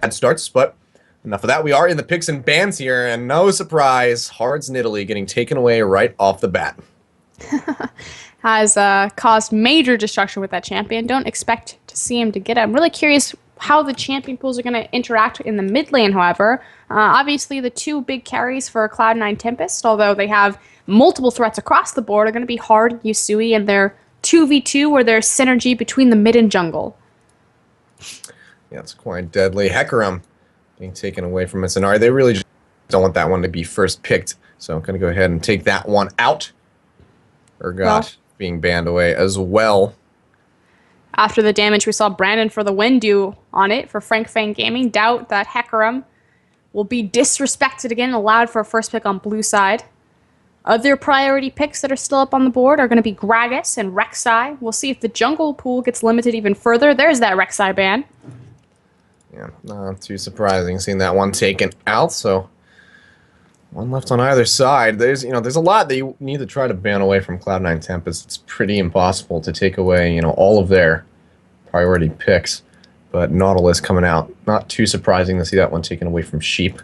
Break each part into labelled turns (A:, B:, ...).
A: bad starts, but enough of that. We are in the picks and bans here, and no surprise, Hards in Italy getting taken away right off the bat.
B: Has caused major destruction with that champion. Don't expect to see him to get it. I'm really curious how the champion pools are going to interact in the mid lane, however. Obviously, the two big carries for Cloud9 Tempest, although they have multiple threats across the board, are going to be Hard, Yusui, and their 2v2, or their synergy between the mid and jungle.
A: Yeah, it's quite deadly. Hecarim being taken away from Inertia. They really just don't want that one to be first picked, so I'm going to go ahead and take that one out. Urgot being banned away as well.
B: After the damage we saw Brandon for the win do on it for Frank Fang Gaming, doubt that Hecarim will be disrespected again and allowed for a first pick on blue side. Other priority picks that are still up on the board are going to be Gragas and Rek'Sai. We'll see if the jungle pool gets limited even further. There's that Rek'Sai ban.
A: Yeah, not too surprising seeing that one taken out, so one left on either side. There's a lot that you need to try to ban away from Cloud9 Tempest. It's pretty impossible to take away, all of their priority picks. But Nautilus coming out, not too surprising to see that one taken away from Sheep.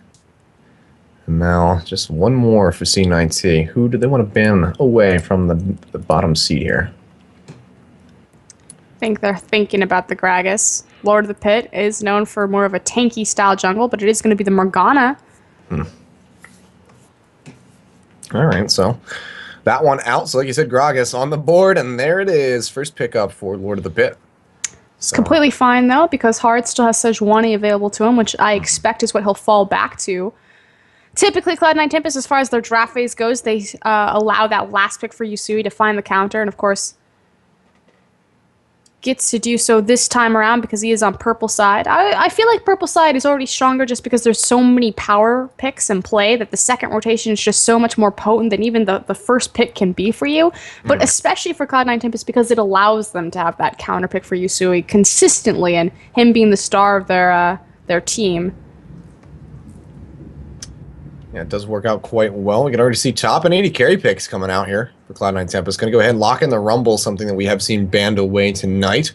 A: And now just one more for C9T. Who do they want to ban away from the bottom seat here?
B: I think they're thinking about the Gragas. Lord of the Pit is known for more of a tanky style jungle, but it is going to be the Morgana.
A: All right, so that one out. So like you said, Gragas on the board, and there it is. First pickup for Lord of the Pit.
B: It's completely fine, though, because Hard still has Sejuani available to him, which I expect is what he'll fall back to. Typically, Cloud9 Tempest, as far as their draft phase goes, they allow that last pick for Yusui to find the counter, and of course gets to do so this time around because he is on purple side. I feel like purple side is already stronger just because there's so many power picks in play that the second rotation is just so much more potent than even the first pick can be for you. But especially for Cloud9 Tempest because it allows them to have that counter pick for Yusui consistently, and him being the star of their team.
A: Yeah, it does work out quite well. We can already see top and 80 carry picks coming out here for Cloud9 Tempest. Going to go ahead and lock in the Rumble, something that we have seen banned away tonight.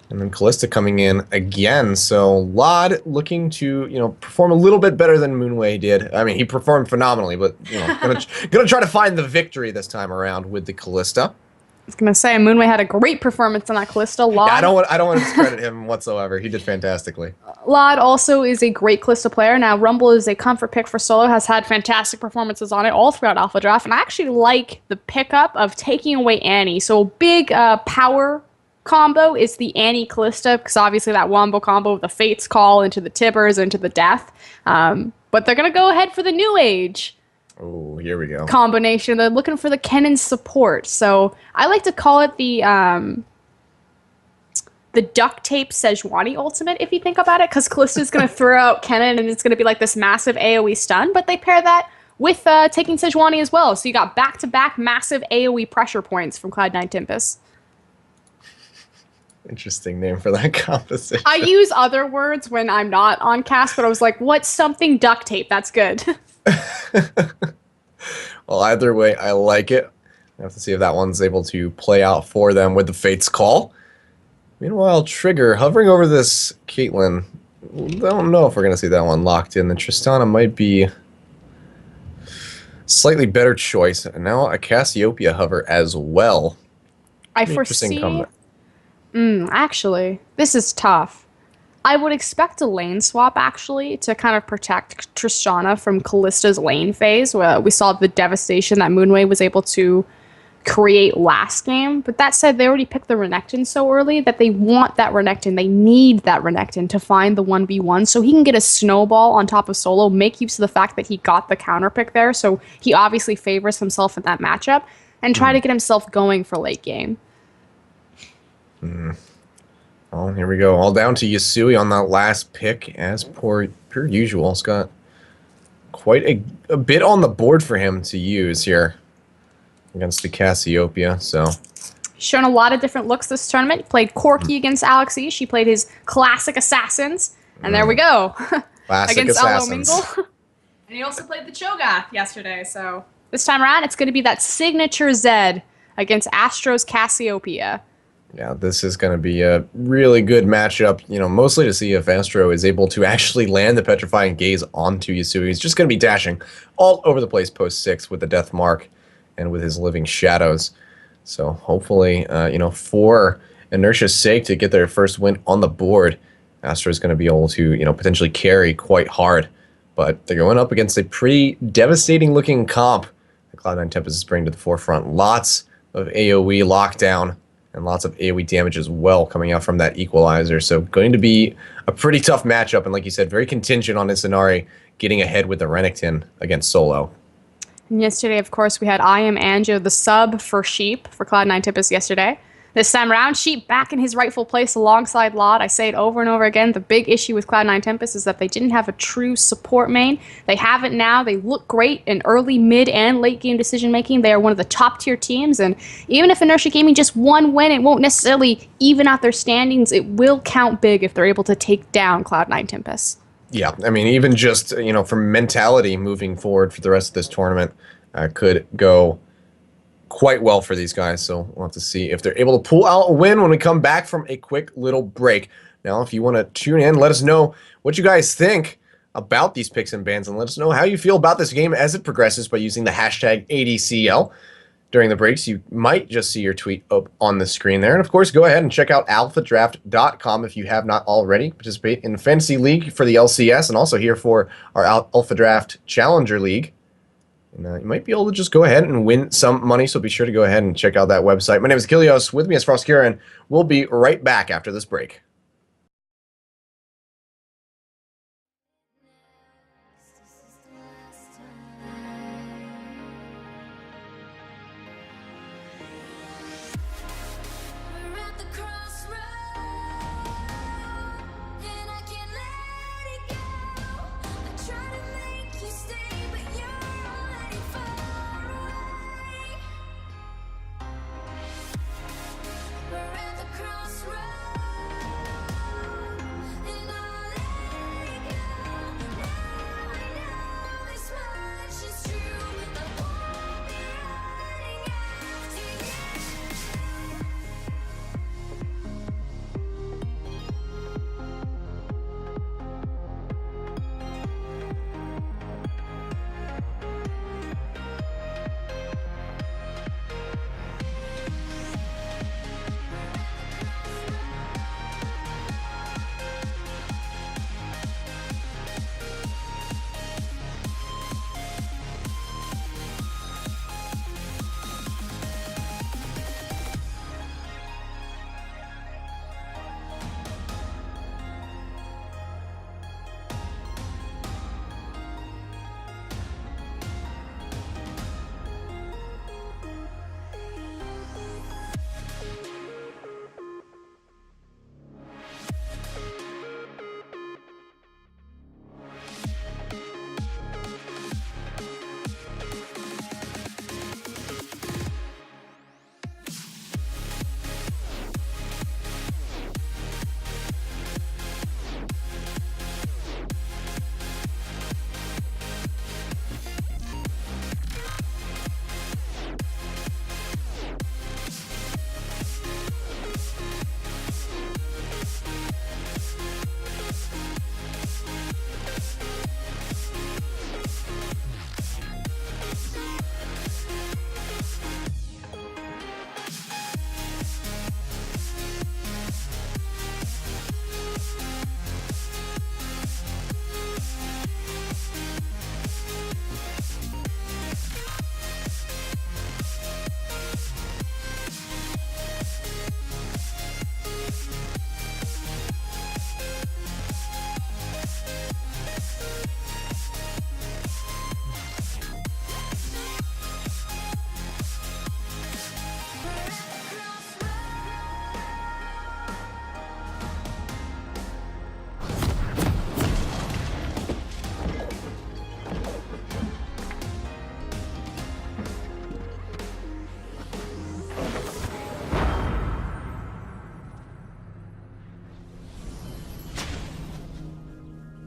A: And then Kalista coming in again. So Lod looking to, perform a little bit better than Moonway did. I mean, he performed phenomenally, but, gonna try to find the victory this time around with the Kalista.
B: I was gonna say Moonway had a great performance on that Kalista. Lod,
A: yeah, I don't want to discredit him whatsoever. He did fantastically.
B: Lod also is a great Kalista player. Now Rumble is a comfort pick for solo, has had fantastic performances on it all throughout AlphaDraft, and I actually like the pickup of taking away Annie. So big power combo is the Annie Kalista, because obviously that wombo combo with the Fate's Call into the Tibbers into the Death. But they're gonna go ahead for the New Age.
A: Oh, here we go.
B: Combination. They're looking for the Kennen support. So I like to call it the duct tape Sejuani ultimate, if you think about it, because Kallista's going to throw out Kennen and it's going to be like this massive AoE stun, but they pair that with taking Sejuani as well. So you got back-to-back massive AoE pressure points from Cloud9 Tempest.
A: Interesting name for that composition.
B: I use other words when I'm not on cast, but I was like, what's something duct tape? That's good.
A: Well, either way, I like it. I have to see if that one's able to play out for them with the Fate's Call. Meanwhile, Trigger hovering over this Caitlyn. Don't know if we're going to see that one locked in. The Tristana might be a slightly better choice. And now a Cassiopeia hover as well.
B: I foresee... actually, this is tough. I would expect a lane swap, actually, to kind of protect Tristana from Kallista's lane phase, where we saw the devastation that Moonway was able to create last game. But that said, they already picked the Renekton so early that they want that Renekton. They need that Renekton to find the 1v1 so he can get a snowball on top of solo, make use of the fact that he got the counter pick there, so he obviously favors himself in that matchup, and try to get himself going for late game.
A: Oh, here we go. All down to Yusui on that last pick, as per usual. It's got quite a bit on the board for him to use here against the Cassiopeia, so...
B: He's shown a lot of different looks this tournament. He played Corki against Alexi. She played his classic Assassins, and there we go.
A: Classic
B: against
A: Assassins.
B: And he also played the Cho'Gath yesterday, so... This time around, it's going to be that signature Zed against Astro's Cassiopeia.
A: Yeah, this is going to be a really good matchup, you know, mostly to see if Astro is able to actually land the Petrifying Gaze onto Yasui. He's just going to be dashing all over the place post 6 with the Death Mark and with his Living Shadows. So hopefully, you know, for Inertia's sake to get their first win on the board, Astro is going to be able to, you know, potentially carry quite hard. But they're going up against a pretty devastating looking comp that Cloud9 Tempest is bringing to the forefront. Lots of AoE lockdown and lots of AoE damage as well coming out from that equalizer. So going to be a pretty tough matchup, and like you said, very contingent on Isanari getting ahead with the Renekton against Solo.
B: And yesterday, of course, we had I Am Anjo, the sub for Sheep for Cloud9 Tempest yesterday. This time around, Sheep back in his rightful place alongside Lot. I say it over and over again. The big issue with Cloud9 Tempest is that they didn't have a true support main. They have it now. They look great in early, mid, and late game decision making. They are one of the top tier teams. And even if Inertia Gaming just one win, it won't necessarily even out their standings. It will count big if they're able to take down Cloud9 Tempest.
A: Yeah, I mean, even just, you know, from mentality moving forward for the rest of this tournament could go quite well for these guys. So we'll have to see if they're able to pull out a win when we come back from a quick little break. Now, if you want to tune in, let us know what you guys think about these picks and bans, and let us know how you feel about this game as it progresses by using the hashtag ADCL. During the breaks, you might just see your tweet up on the screen there. And of course, go ahead and check out alphadraft.com if you have not already. Participate in the Fantasy League for the LCS and also here for our AlphaDraft Challenger League. And you might be able to just go ahead and win some money, so be sure to go ahead and check out that website. My name is Kilios. With me is Frostkira, and we'll be right back after this break.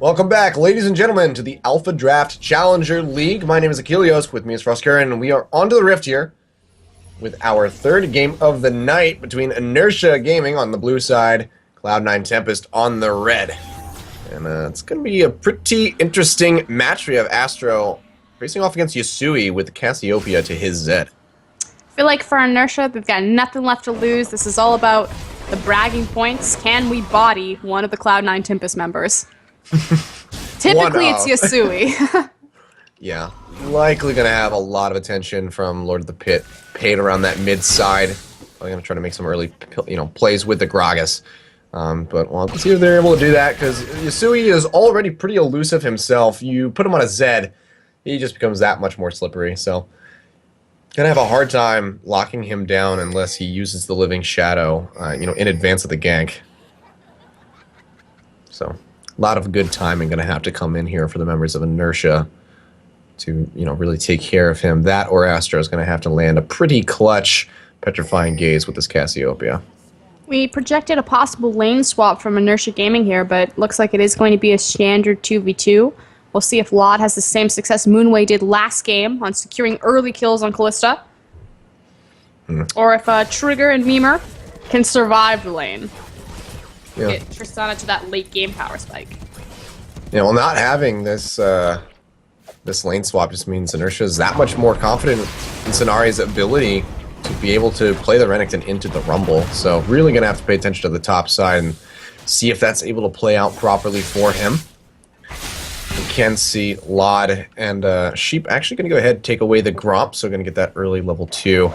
A: Welcome back, ladies and gentlemen, to the AlphaDraft Challenger League. My name is Achilles. With me is Frostkira, and we are onto the Rift here. with our third game of the night between Inertia Gaming on the blue side, Cloud9 Tempest on the red. And it's going to be a pretty interesting match. We have Astro facing off against Yasui with Cassiopeia to his Zed.
B: I feel like for Inertia, they've got nothing left to lose. This is all about the bragging points. Can we body one of the Cloud9 Tempest members? Typically, it's Yasui.
A: Yeah, likely going to have a lot of attention from Lord of the Pit, paid around that mid side. I'm going to try to make some early, plays with the Gragas. But well, let's see if they're able to do that, because Yasui is already pretty elusive himself. You put him on a Zed, he just becomes that much more slippery. So, gonna have a hard time locking him down unless he uses the Living Shadow, in advance of the gank. So, a lot of good timing gonna have to come in here for the members of Inertia to, really take care of him. That or Astro is gonna have to land a pretty clutch Petrifying Gaze with this Cassiopeia.
B: We projected a possible lane swap from Inertia Gaming here, but looks like it is going to be a standard 2v2. We'll see if Lod has the same success Moonway did last game on securing early kills on Callista. Or if Trigger and Memer can survive the lane.
A: Yeah.
B: Get Tristana to that late game power spike.
A: Yeah, well, not having this this lane swap just means Inertia is that much more confident in Cenari's ability to be able to play the Renekton into the Rumble. So really going to have to pay attention to the top side and see if that's able to play out properly for him. We can see Lod and Sheep actually going to go ahead and take away the Gromp, so going to get that early level 2.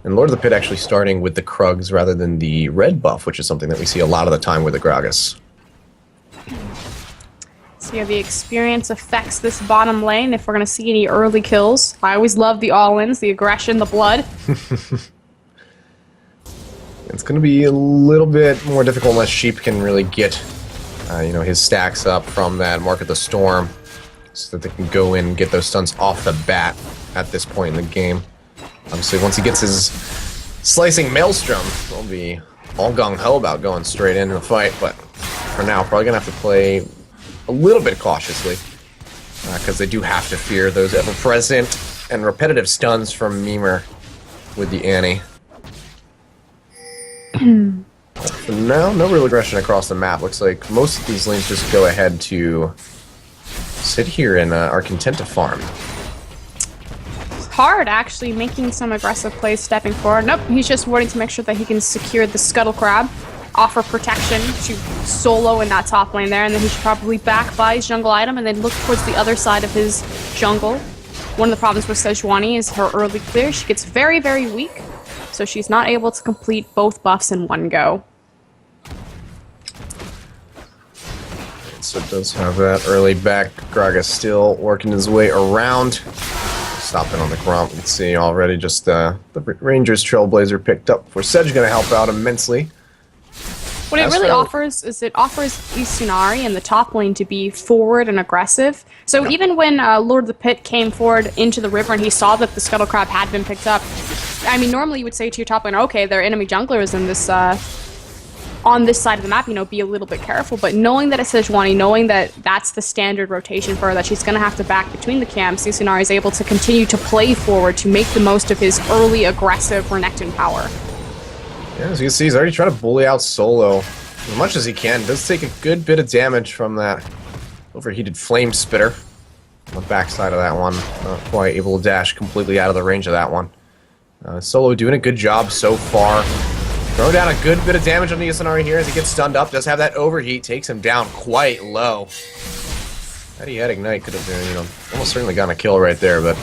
A: And Lord of the Pit actually starting with the Krugs rather than the red buff, which is something that we see a lot of the time with the Gragas.
B: See how the experience affects this bottom lane, if we're going to see any early kills. I always love the all-ins, the aggression, the blood.
A: It's going to be a little bit more difficult unless Sheep can really get his stacks up from that Mark of the Storm, so that they can go in and get those stuns off the bat at this point in the game. Obviously, once he gets his slicing Maelstrom, they'll be all gung-ho about going straight into the fight, but for now, probably going to have to play a little bit cautiously, because they do have to fear those ever-present and repetitive stuns from Memer with the Annie. For now, no real aggression across the map. Looks like most of these lanes just go ahead to sit here and are content to farm.
B: Hard, actually, making some aggressive plays, stepping forward. Nope, he's just waiting to make sure that he can secure the Scuttle Crab, offer protection to Solo in that top lane there, and then he should probably back by his jungle item and then look towards the other side of his jungle. One of the problems with Sejuani is her early clear. She gets very, very weak, so she's not able to complete both buffs in one go.
A: So it does have that early back. Gragas still working his way around. Stopping on the Gromp. You can see already just the Rangers Trailblazer picked up. For Sedge going to help out immensely.
B: What it really offers is it offers Isunari in the top lane to be forward and aggressive. So even when Lord of the Pit came forward into the river and he saw that the Scuttle Crab had been picked up, I mean, normally you would say to your top lane, okay, there are enemy junglers in this on this side of the map, be a little bit careful. But knowing that it's Sejuani, knowing that that's the standard rotation for her, that she's going to have to back between the camps, Isunari is able to continue to play forward to make the most of his early aggressive Renekton power.
A: Yeah, as you can see, he's already trying to bully out Solo as much as he can. Does take a good bit of damage from that overheated Flame Spitter on the backside of that one. Not quite able to dash completely out of the range of that one. Solo doing a good job so far. Throwing down a good bit of damage on the Isunari here as he gets stunned up. Does have that overheat, takes him down quite low. Had he had Ignite, could have been, almost certainly gotten a kill right there, but...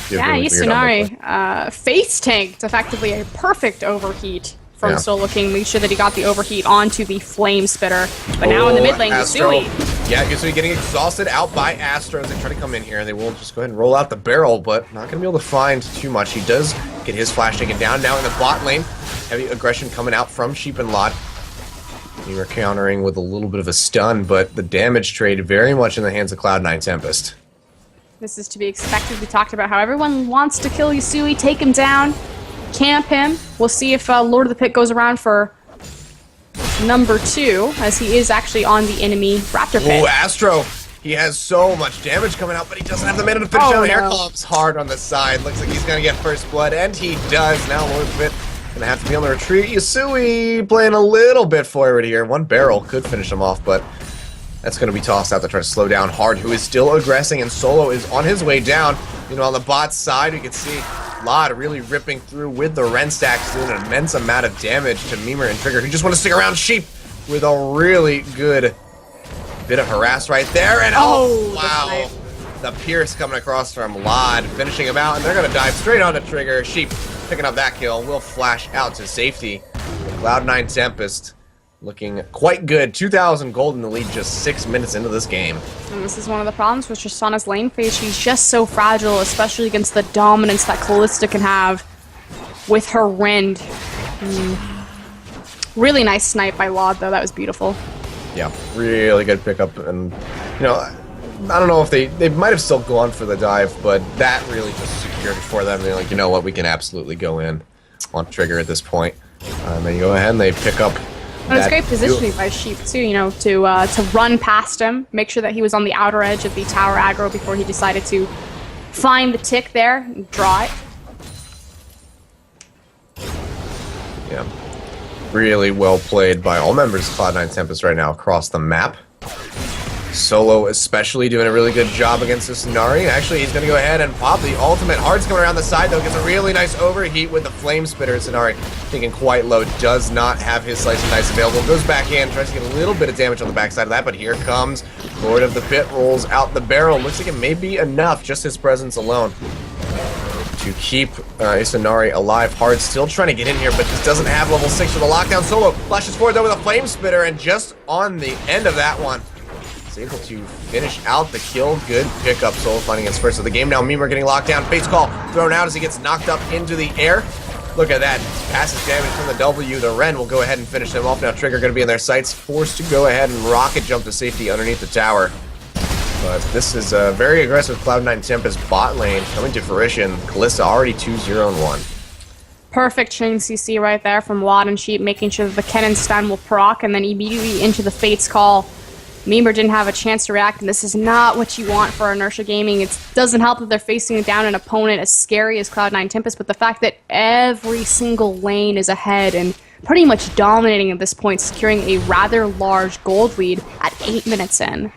B: Yeah, Isunari face tanked effectively a perfect overheat from Solo King. Made sure that he got the overheat onto the Flame Spitter. But now in the mid lane, Yasui.
A: Yeah, Yasui getting exhausted out by Astro as they try to come in here. They will just go ahead and roll out the barrel, but not going to be able to find too much. He does get his flash taken down now in the bot lane. Heavy aggression coming out from Sheep and Lod. We were countering with a little bit of a stun, but the damage trade very much in the hands of Cloud9 Tempest.
B: This is to be expected. We talked about how everyone wants to kill Yasui, take him down, camp him. We'll see if Lord of the Pit goes around for number 2, as he is actually on the enemy Raptor Pit.
A: Oh, Astro! He has so much damage coming out, but he doesn't have the mana to finish down. Here comes Hard on the side. Looks like he's going to get first blood, and he does. Now Lord of the Pit going to have to be on the retreat. Yasui playing a little bit forward here. One barrel could finish him off, but that's going to be tossed out to try to slow down Hard, who is still aggressing, and Solo is on his way down. You know, on the bot side, you can see Lod really ripping through with the Ren stacks, doing an immense amount of damage to Memer and Trigger, who just want to stick around Sheep with a really good bit of harass right there. And oh wow, the Pierce coming across from Lod, finishing him out, and they're going to dive straight onto Trigger. Sheep picking up that kill, will flash out to safety. Cloud9 Tempest looking quite good. 2,000 gold in the lead just 6 minutes into this game.
B: And this is one of the problems with Tristana's lane phase. She's just so fragile, especially against the dominance that Callista can have with her Rend. Really nice snipe by Lod, though. That was beautiful.
A: Yeah, really good pickup. And, you know, I don't know if they might have still gone for the dive, but that really just secured it for them. They're like, you know what, we can absolutely go in on Trigger at this point. And they go ahead and they pick up.
B: And it's great positioning by Sheep too, you know, to run past him, make sure that he was on the outer edge of the tower aggro before he decided to find the tick there and draw it.
A: Yeah, really well played by all members of Cloud9 Tempest right now across the map. Solo especially doing a really good job against this Nari. Actually, he's going to go ahead and pop the ultimate. Hard's coming around the side, though. Gets a really nice overheat with the Flame Spitter. Sonari thinking quite low. Does not have his Slice and Dice available. Goes back in. Tries to get a little bit of damage on the backside of that. But here comes Lord of the Pit. Rolls out the barrel. Looks like it may be enough. Just his presence alone to keep Isanari alive. Hard still trying to get in here, but just doesn't have level 6 for the lockdown. Solo flashes forward, though, with a Flame Spitter. And just on the end of that one, able to finish out the kill. Good pickup. Solo finding his first of the game. Now Memer getting locked down. Face call thrown out as he gets knocked up into the air. Look at that. Passes damage from the W. The Ren will go ahead and finish him off. Now Trigger going to be in their sights. Forced to go ahead and rocket jump to safety underneath the tower. But this is a very aggressive Cloud9 Tempest bot lane coming to fruition. Callista already 2-0-1.
B: Perfect chain CC right there from Lod and Sheep, making sure that the Cannon stun will proc, and then immediately into the Fate's Call. Memer didn't have a chance to react, and this is not what you want for Inertia Gaming. It doesn't help that they're facing down an opponent as scary as Cloud9 Tempest, but the fact that every single lane is ahead and pretty much dominating at this point, securing a rather large gold lead at 8 minutes in.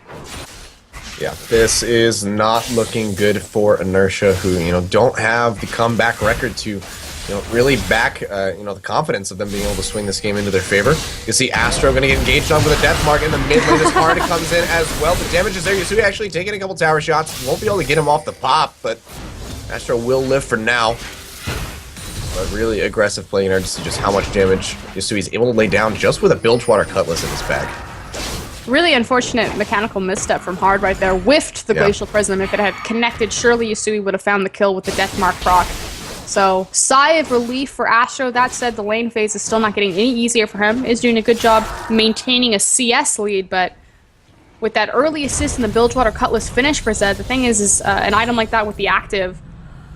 A: Yeah, this is not looking good for Inertia, who, you know, don't have the comeback record to, you know, really back, you know, the confidence of them being able to swing this game into their favor. You see Astro going to get engaged on with a death mark in the mid lane. This Hard comes in as well. The damage is there. Yasui actually taking a couple tower shots. Won't be able to get him off the pop, but Astro will live for now. But really aggressive play in order to see just how much damage Yasui's able to lay down just with a Bilgewater Cutlass in his bag.
B: Really unfortunate mechanical misstep from Hard right there. Whiffed the Glacial Prism. If it had connected, surely Yasui would have found the kill with the death mark proc. So, sigh of relief for Astro. That said, the lane phase is still not getting any easier for him. Is doing a good job maintaining a CS lead, but with that early assist in the Bilgewater Cutlass finish for Zed, the thing is an item like that with the active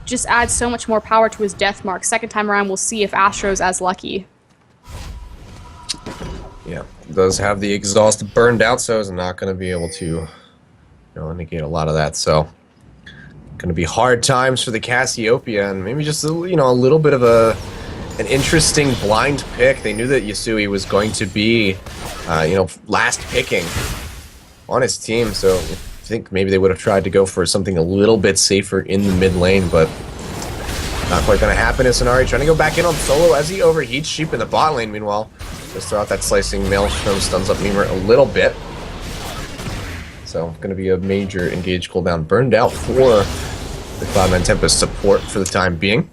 B: just adds so much more power to his death mark. Second time around, we'll see if Astro's as lucky.
A: Yeah, does have the exhaust burned out, so is not going to be able to, you know, negate a lot of that. So, going to be hard times for the Cassiopeia, and maybe just, you know, a little bit of an interesting blind pick. They knew that Yasui was going to be, you know, last picking on his team, so I think maybe they would have tried to go for something a little bit safer in the mid lane, but not quite going to happen. Isanari trying to go back in on Solo as he overheats Sheep in the bot lane. Meanwhile, just throw out that slicing Maelstrom, stuns up Memer a little bit. So, going to be a major engage cooldown burned out for the Cloud9 Tempest support for the time being.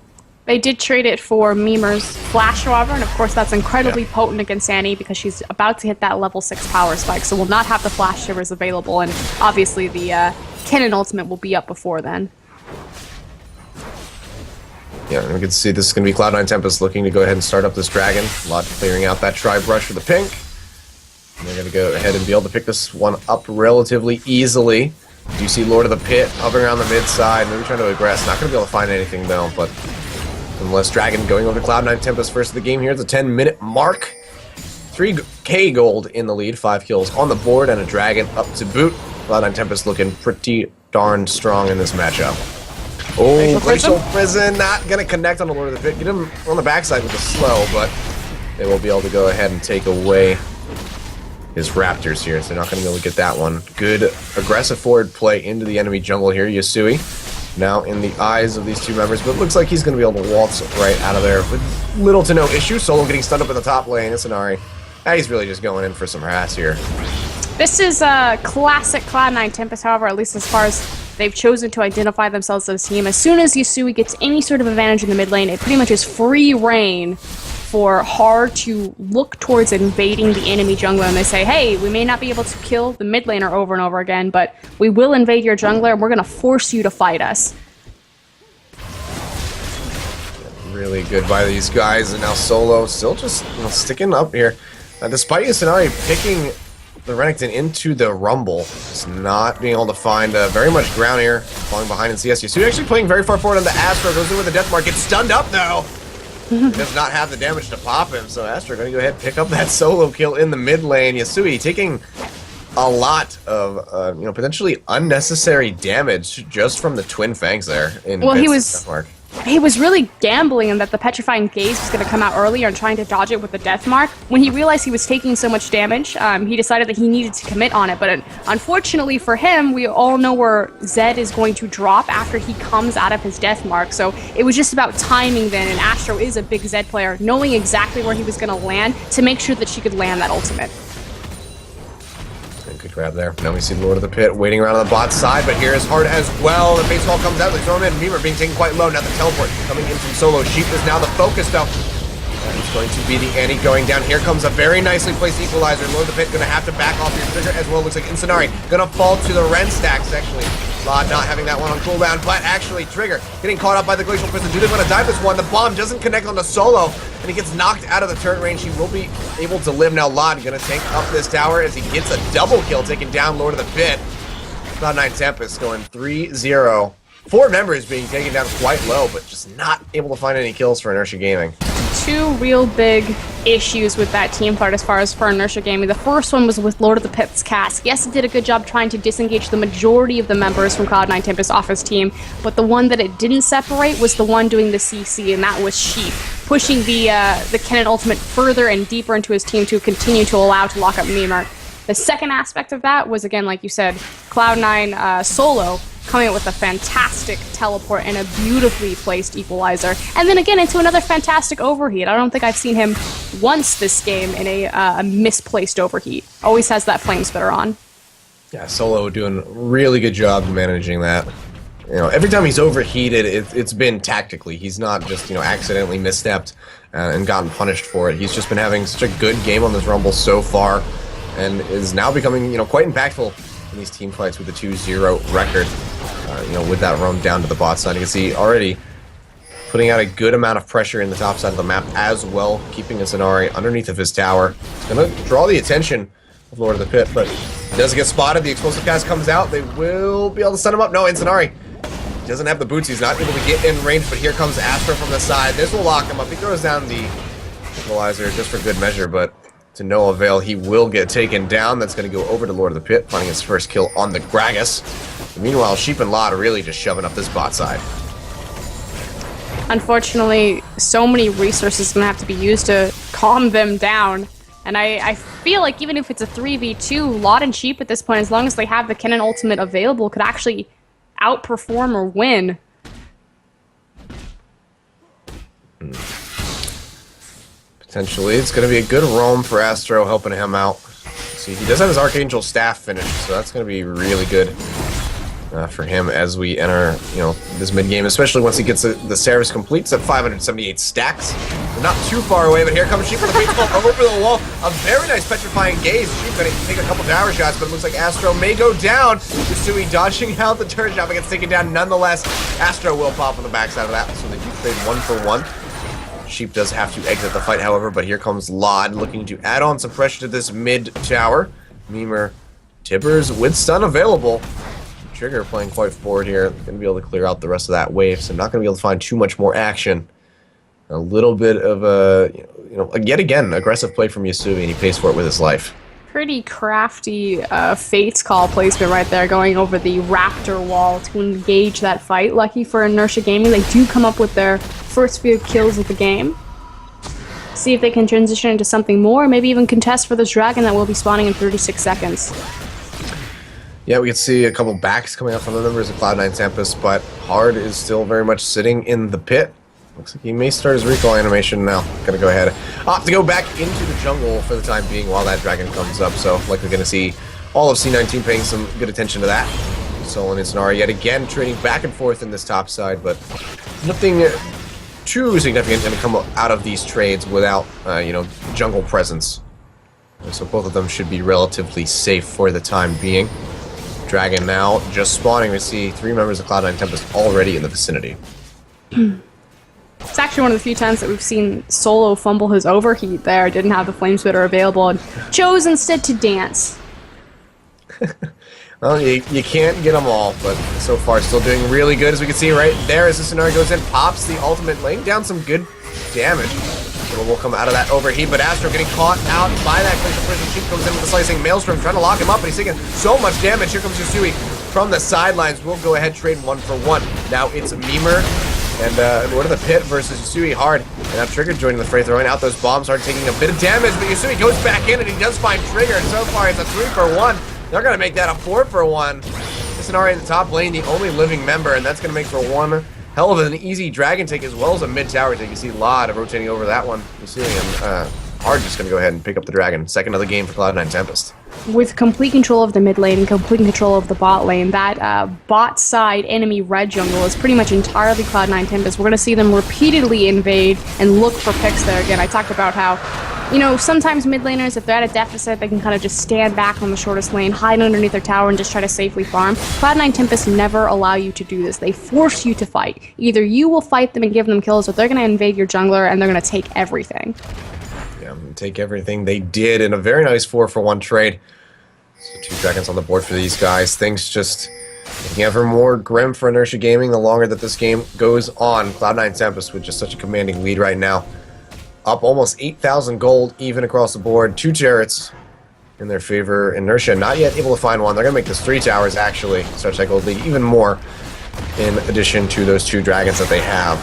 B: They did trade it for Memer's Flash, however, and of course that's incredibly potent against Annie because she's about to hit that level 6 power spike, so will not have the Flash Shivers available, and obviously the Cannon Ultimate will be up before then.
A: Yeah, and we can see this is going to be Cloud9 Tempest looking to go ahead and start up this dragon. Lot clearing out that Tri-Brush for the pink. And they're going to go ahead and be able to pick this one up relatively easily. Do you see Lord of the Pit hovering around the mid side, maybe trying to aggress. Not going to be able to find anything though, but nonetheless, Dragon going over to Cloud9 Tempest first of the game here at the 10-minute mark. 3K gold in the lead, 5 kills on the board, and a Dragon up to boot. Cloud9 Tempest looking pretty darn strong in this matchup. Oh, Glacial Prison not going to connect on the Lord of the Pit. Get him on the backside with the slow, but they will be able to go ahead and take away his Raptors here. So they're not going to be able to get that one. Good aggressive forward play into the enemy jungle here. Yasui now in the eyes of these two members, but it looks like he's going to be able to waltz right out of there with little to no issue. Solo getting stunned up in the top lane. Isanari, he's really just going in for some harass here.
B: This is a classic Cloud9 Tempest, however, at least as far as they've chosen to identify themselves as a team. As soon as Yasui gets any sort of advantage in the mid lane, it pretty much is free reign for Hard to look towards invading the enemy jungler, and they say, hey, we may not be able to kill the mid laner over and over again, but we will invade your jungler and we're going to force you to fight us.
A: Really good by these guys, and now Solo still just sticking up here. Despite Isanari picking the Renekton into the Rumble, just not being able to find very much ground here, falling behind in CS. Yasui actually playing very far forward on the Astro, goes in with the Death Mark, gets stunned up though. He does not have the damage to pop him, so Astro going to go ahead and pick up that solo kill in the mid lane. Yasui taking a lot of potentially unnecessary damage just from the Twin Fangs there.
B: Well, he was really gambling in that the Petrifying Gaze was going to come out earlier and trying to dodge it with the Death Mark. When he realized he was taking so much damage, he decided that he needed to commit on it. But unfortunately for him, we all know where Zed is going to drop after he comes out of his Death Mark. So it was just about timing then, and Astro is a big Zed player, knowing exactly where he was going to land to make sure that she could land that ultimate.
A: Good grab there. Now we see Lord of the Pit waiting around on the bot side, but here is Hard as well. The baseball comes out, they throw him in. Mimir being taken quite low. Now the teleport coming in from Solo. Sheep is now the focus though. That is going to be the Annie going down. Here comes a very nicely placed equalizer. Lord of the Pit gonna have to back off your trigger as well. Looks like Isanari gonna fall to the Ren stacks actually. Lod not having that one on cooldown, but actually Trigger getting caught up by the Glacial Prison. Do they want to dive this one? The bomb doesn't connect on the Solo, and he gets knocked out of the turret range. He will be able to live now. Lod gonna take up this tower as he gets a double kill, taking down Lord of the Pit. Cloud9 Tempest going 3-0. 4 members being taken down quite low, but just not able to find any kills for Inertia Gaming.
B: Two real big issues with that team fight as far as for Inertia Gaming. The first one was with Lord of the Pit's cast. Yes, it did a good job trying to disengage the majority of the members from Cloud9 Tempest off his team, but the one that it didn't separate was the one doing the CC, and that was Sheep, pushing the Kennen ultimate further and deeper into his team to continue to allow to lock up Mimir. The second aspect of that was, again, like you said, Cloud9 Solo coming out with a fantastic teleport and a beautifully placed equalizer. And then again into another fantastic overheat. I don't think I've seen him once this game in a misplaced overheat. Always has that flame spitter on.
A: Yeah, Solo doing a really good job managing that. Every time he's overheated, it's been tactically. He's not just, accidentally misstepped and gotten punished for it. He's just been having such a good game on this Rumble so far and is now becoming, quite impactful in these team fights with the 2-0 record. With that roam down to the bot side, you can see already putting out a good amount of pressure in the top side of the map as well, keeping Isanari underneath of his tower. It's going to draw the attention of Lord of the Pit, but he doesn't get spotted. The explosive cast comes out. They will be able to set him up. No, Isanari doesn't have the boots. He's not able to get in range, but here comes Astro from the side. This will lock him up. He throws down the equalizer just for good measure, but to no avail. He will get taken down. That's going to go over to Lord of the Pit, finding his first kill on the Gragas. Meanwhile, Sheep and Lod are really just shoving up this bot side.
B: Unfortunately, so many resources going to have to be used to calm them down. And I feel like even if it's a 3v2, Lod and Sheep at this point, as long as they have the Kennen ultimate available, could actually outperform or win.
A: Potentially, it's going to be a good roam for Astro, helping him out. See, he does have his Archangel Staff finished, so that's going to be really good for him as we enter, this mid game, especially once he gets the service completes at 578 stacks. We're not too far away, but here comes Sheep for the baseball over the wall. A very nice petrifying gaze. Sheep going to take a couple tower shots, but it looks like Astro may go down. Yasui dodging out the turret shot, but gets taken down nonetheless. Astro will pop on the backside of that, so they do trade 1-for-1. Sheep does have to exit the fight, however, but here comes Lod looking to add on some pressure to this mid tower. Mimir Tibbers with stun available. Trigger playing quite forward here. Going to be able to clear out the rest of that wave, so not going to be able to find too much more action. A little bit of a, yet again, aggressive play from Yasui, and he pays for it with his life.
B: Pretty crafty Fates call placement right there, going over the Raptor wall to engage that fight. Lucky for Inertia Gaming, they do come up with their first few kills of the game. See if they can transition into something more, maybe even contest for this dragon that will be spawning in 36 seconds.
A: Yeah, we can see a couple backs coming up from the members of Cloud9 Tempest, but Hard is still very much sitting in the pit. Looks like he may start his recoil animation now. Gonna go ahead. Opt to go back into the jungle for the time being while that dragon comes up, so likely gonna see all of C9T paying some good attention to that. Sol and Inertia yet again trading back and forth in this top side, but nothing too significant gonna come out of these trades without, you know, jungle presence. So both of them should be relatively safe for the time being. Dragon now just spawning. We see 3 members of Cloud9 Tempest already in the vicinity.
B: It's actually one of the few times that we've seen Solo fumble his overheat there. Didn't have the flame spitter available and chose instead to dance.
A: Well, you can't get them all, but so far still doing really good, as we can see right there as the scenario goes in, pops the ultimate, laying down some good damage. Will come out of that overheat, but Astro getting caught out by that Glacial Prison. Sheep comes in with the slicing Maelstrom, trying to lock him up, but he's taking so much damage. Here comes Yusui from the sidelines. We'll go ahead, trade 1 for 1. Now it's Memer and Lord of the Pit versus Yusui Hard. And now Trigger joining the fray, throwing out those bombs. Hard taking a bit of damage, but Yusui goes back in and he does find Trigger. And so far it's a 3 for 1. They're going to make that a 4 for 1. Inertia in the top lane, the only living member, and that's going to make for one hell of an easy dragon take as well as a mid tower take. You see Lod rotating over that one. You see him. Hard just going to go ahead and pick up the dragon. Second of the game for Cloud9 Tempest.
B: With complete control of the mid lane and complete control of the bot lane, that bot side enemy red jungle is pretty much entirely Cloud9 Tempest. We're going to see them repeatedly invade and look for picks there. Again, I talked about how, you know, sometimes mid laners, if they're at a deficit, they can kind of just stand back on the shortest lane, hide underneath their tower, and just try to safely farm. Cloud9 Tempest never allow you to do this. They force you to fight. Either you will fight them and give them kills, or they're going to invade your jungler and they're going to take everything.
A: Yeah, take everything. They did in a very nice 4 for 1 trade. So 2 dragons on the board for these guys. Things just getting ever more grim for Inertia Gaming the longer that this game goes on. Cloud9 Tempest with just such a commanding lead right now. Up almost 8,000 gold even across the board. 2 turrets in their favor. Inertia not yet able to find one. They're going to make this 3 towers actually. Stretch that gold lead even more in addition to those 2 dragons that they have.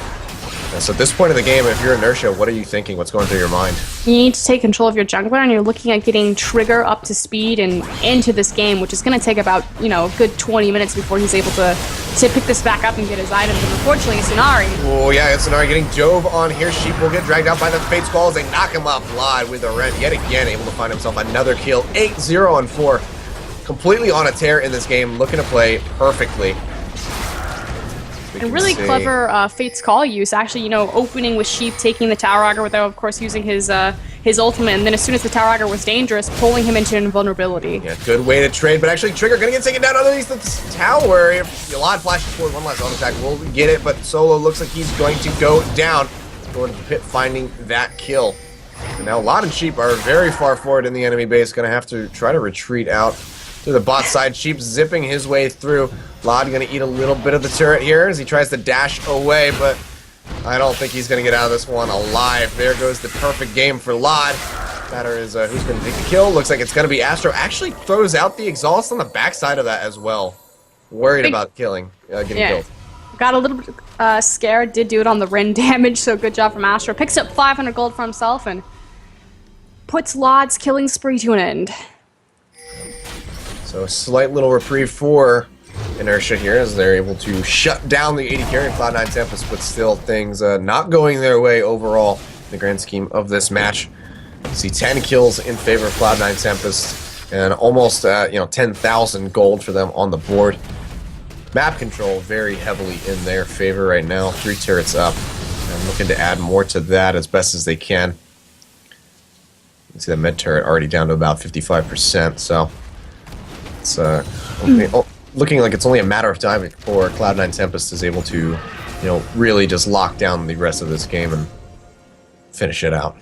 A: And so at this point of the game, if you're Inertia, what are you thinking? What's going through your mind?
B: You need to take control of your jungler, and you're looking at getting Trigger up to speed and into this game, which is going to take about, you know, a good 20 minutes before he's able to pick this back up and get his items. And unfortunately, Sonari.
A: Oh yeah, it's Sonari getting dove on here. Sheep will get dragged out by the Fate's Call as they knock him off Vlad with a rent yet again, able to find himself another kill. 8-0 on 4. Completely on a tear in this game, looking to play perfectly.
B: And really clever Fate's Call use, actually, you know, opening with Sheep, taking the Tower Auger without, of course, using his ultimate, and then as soon as the Tower Auger was dangerous, pulling him into invulnerability.
A: Yeah, good way to trade, but actually Trigger gonna get taken down underneath the tower. If Yolad flashes forward, one last auto attack will get it, but Solo looks like he's going to go down. Going to the pit, finding that kill. And now Lod and Sheep are very far forward in the enemy base, gonna have to try to retreat out to the bot side. Sheep zipping his way through. Lod gonna eat a little bit of the turret here as he tries to dash away, but I don't think he's gonna get out of this one alive. There goes the perfect game for Lod. Matter is who's gonna take the kill. Looks like it's gonna be Astro. Actually throws out the exhaust on the backside of that as well. Worried about getting killed.
B: Got a little bit scared. Did do it on the Ren damage, so good job from Astro. Picks up 500 gold for himself and puts Lod's killing spree to an end.
A: So a slight little reprieve for Inertia here as they're able to shut down the 80 carry Cloud9 Tempest, but still things not going their way overall in the grand scheme of this match. You see 10 kills in favor of Cloud9 Tempest and almost 10,000 gold for them on the board. Map control very heavily in their favor right now. 3 turrets up and looking to add more to that as best as they can. You can see the mid turret already down to about 55%, so it's looking like it's only a matter of time before Cloud9 Tempest is able to, really just lock down the rest of this game and finish it out.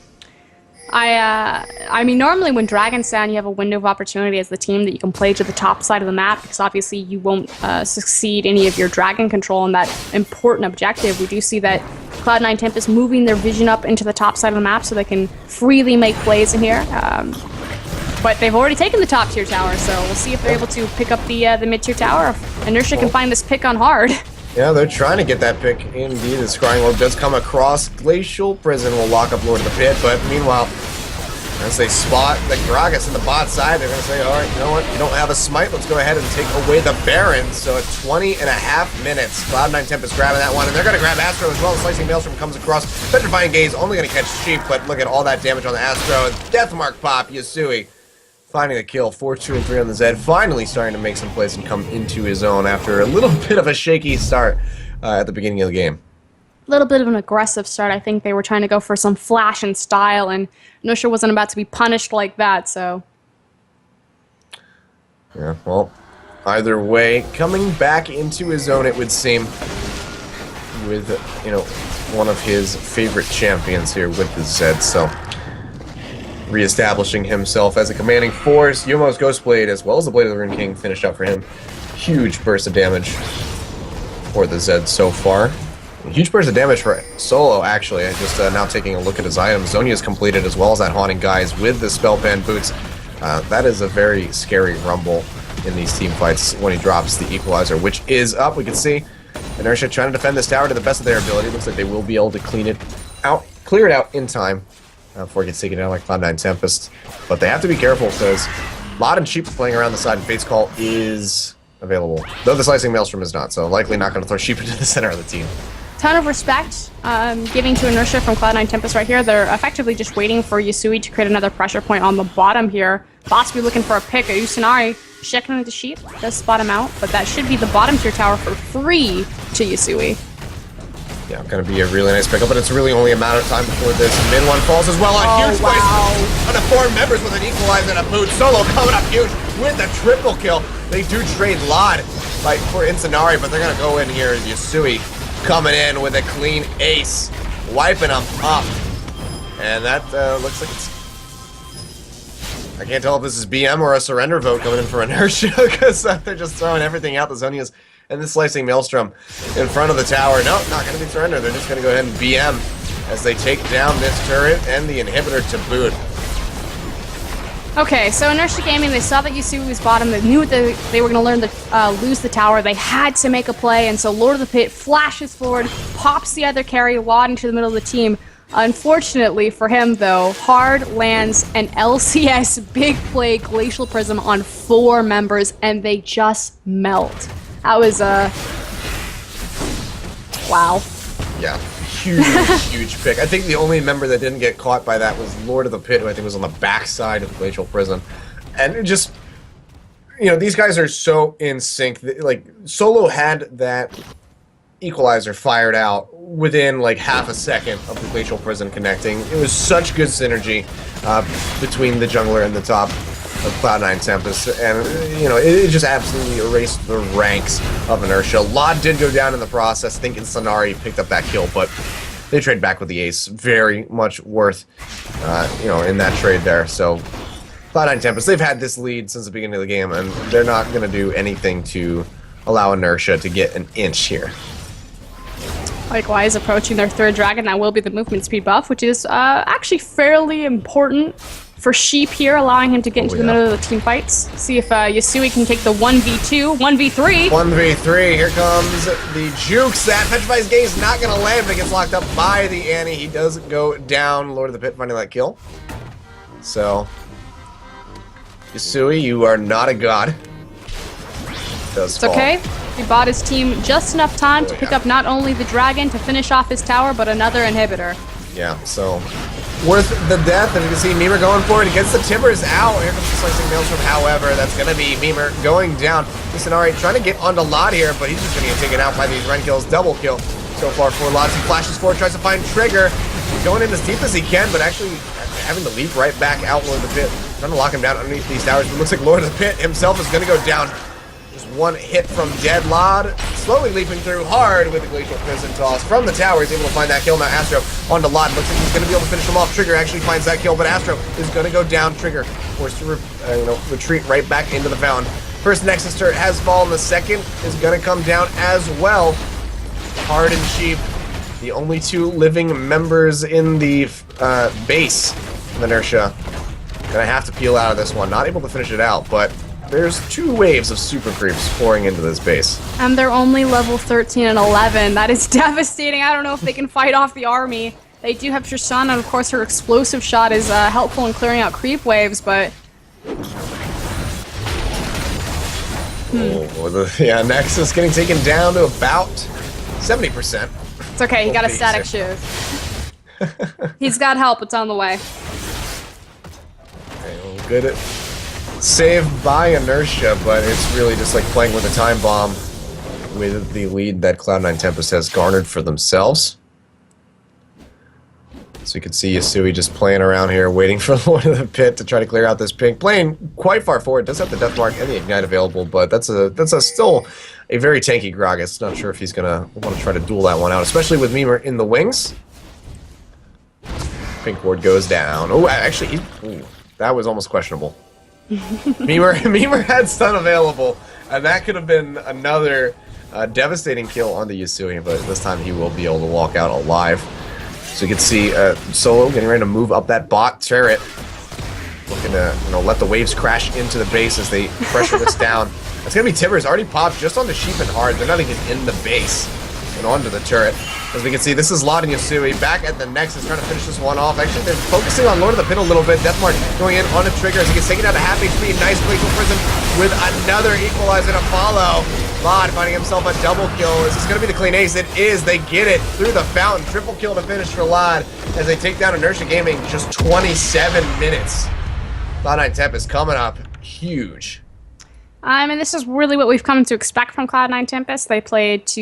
B: I mean, normally when Dragon's down, you have a window of opportunity as the team that you can play to the top side of the map, because obviously you won't succeed any of your dragon control in that important objective. We do see that Cloud9 Tempest moving their vision up into the top side of the map so they can freely make plays in here. But they've already taken the top tier tower, so we'll see if they're able to pick up the mid-tier tower. If Inertia can find this pick on hard.
A: Yeah, they're trying to get that pick. Indeed, the Scrying Orb does come across. Glacial Prison will lock up Lord of the Pit, but meanwhile, as they spot the Gragas in the bot side, they're going to say, all right, you know what, you don't have a smite, let's go ahead and take away the Baron. So at 20.5 minutes, Cloud9 Tempest grabbing that one, and they're going to grab Astro as well. The Slicing Maelstrom comes across. Petrifying Gaze only going to catch Sheep, but look at all that damage on the Astro. Deathmark pop, Yasui finding a kill, 4-2 and 3 on the Zed, finally starting to make some plays and come into his own after a little bit of a shaky start at the beginning of the game.
B: A little bit of an aggressive start. I think they were trying to go for some flash and style, and Inertia wasn't about to be punished like that, so...
A: Yeah, well, either way, coming back into his own, it would seem, with, you know, one of his favorite champions here with the Zed, so... Reestablishing himself as a commanding force. Yumo's Ghostblade, as well as the Blade of the Rune King, finished up for him. Huge burst of damage for the Zed so far. Huge burst of damage for Solo, actually. Just now taking a look at his items. Zonia's completed, as well as that Haunting Guise with the Spellpan Boots. That is a very scary rumble in these team fights when he drops the Equalizer, which is up. We can see Inertia trying to defend this tower to the best of their ability. Looks like they will be able to clear it out in time before it gets taken down like Cloud9 Tempest. But they have to be careful, because Lot and Sheep playing around the side, and Fate's Call is available. Though the Slicing Maelstrom is not, so likely not going to throw Sheep into the center of the team.
B: Ton of respect giving to Inertia from Cloud9 Tempest right here. They're effectively just waiting for Yasui to create another pressure point on the bottom here. Possibly looking for a pick. Usunari checking into Sheep, does spot him out, but that should be the bottom tier tower for free to Yasui.
A: Yeah, going to be a really nice pickup, but it's really only a matter of time before this mid one falls as well. A huge place on the 4 members with an Equalizer and a boot. Solo coming up huge with the triple kill. They do trade Lod for Incenari, but they're going to go in here. Yasui coming in with a clean ace, wiping them up. And that looks like it's... I can't tell if this is BM or a surrender vote coming in for Inertia, because they're just throwing everything out. The Zonias and the Slicing Maelstrom in front of the tower. No, not going to be surrender. They're just going to go ahead and BM as they take down this turret and the inhibitor to boot.
B: Okay, so Inertia Gaming, they saw that Yasui was bottom. They knew that they were going to learn to lose the tower. They had to make a play, and so Lord of the Pit flashes forward, pops the other carry, Wad into the middle of the team. Unfortunately for him, though, Hard lands an LCS big play Glacial Prism on 4 members, and they just melt. That was wow.
A: Yeah, huge pick. I think the only member that didn't get caught by that was Lord of the Pit, who I think was on the backside of Glacial Prison. And it just, you know, these guys are so in sync. Like, Solo had that Equalizer fired out within like half a second of the Glacial Prison connecting. It was such good synergy between the jungler and the top of Cloud9 Tempest, and you know, it just absolutely erased the ranks of Inertia. Lod did go down in the process. I think Incenari picked up that kill, but they trade back with the ace. Very much worth, you know, in that trade there. So Cloud9 Tempest, they've had this lead since the beginning of the game, and they're not going to do anything to allow Inertia to get an inch here.
B: Likewise, approaching their 3rd dragon, that will be the movement speed buff, which is actually fairly important for Sheep here, allowing him to get into the middle of the team fights. See if Yasui can take the 1v2, 1v3.
A: 1v3, here comes the jukes. That Petrify's Gaze not going to land, but gets locked up by the Annie. He does go down. Lord of the Pit finding that kill. So, Yasui, you are not a god. It's
B: okay. He bought his team just enough time to pick up not only the dragon to finish off his tower, but another inhibitor.
A: Yeah, so worth the death, and you can see Mimer going for it. He gets the timbers out. Here comes the Slicing Maelstrom, however, that's going to be Mimer going down. Isanari trying to get onto Lot here, but he's just going to get taken out by these Ren kills. Double kill so far for Lot. He flashes forward, tries to find Trigger. Going in as deep as he can, but actually having to leap right back out Lord of the Pit. Trying to lock him down underneath these towers, but it looks like Lord of the Pit himself is going to go down. Just one hit from Dead Lod, slowly leaping through hard with the Glacial Prison toss from the tower. He's able to find that kill. Now Astro onto Lod. Looks like he's going to be able to finish him off. Trigger actually finds that kill, but Astro is going to go down. Trigger forced to retreat right back into the fountain. First Nexus turret has fallen. The second is going to come down as well. Hard and Sheep, the only 2 living members in the base of Inertia, Gonna have to peel out of this one. Not able to finish it out, but there's 2 waves of super creeps pouring into this base.
B: And they're only level 13 and 11. That is devastating. I don't know if they can fight off the army. They do have Tristana, and of course her explosive shot is helpful in clearing out creep waves, but...
A: Yeah, Nexus getting taken down to about 70%.
B: It's okay, he got a static shiv. He's got help, it's on the way.
A: Okay, well, good at saved by Inertia, but it's really just like playing with a time bomb with the lead that Cloud9 Tempest has garnered for themselves. So you can see Yasui just playing around here, waiting for Lord of the Pit to try to clear out this pink. Playing quite far forward, does have the Death Mark and the Ignite available, but that's still a very tanky Gragas. Not sure if he's gonna want to try to duel that one out, especially with Mimer in the wings. Pink ward goes down. Oh, actually, that was almost questionable. Mimer had stun available, and that could have been another devastating kill on the Yasui, but this time he will be able to walk out alive. So you can see Solo getting ready to move up that bot turret, looking to let the waves crash into the base as they pressure this down. That's gonna be Tibbers already popped just on the Sheep and Hard. They're not even in the base and onto the turret. As we can see, this is Lot and Yasui back at the Nexus trying to finish this one off. Actually, they're focusing on Lord of the Pit a little bit. Deathmark going in on a trigger as he gets taken down to half HP. Nice Glacial Prison with another equalizer to follow. Lot finding himself a double kill. Is this going to be the clean ace? It is. They get it through the fountain. Triple kill to finish for Lod as they take down Inertia Gaming. Just 27 minutes. Cloud9 Tempest coming up huge.
B: And this is really what we've come to expect from Cloud9 Tempest. They played to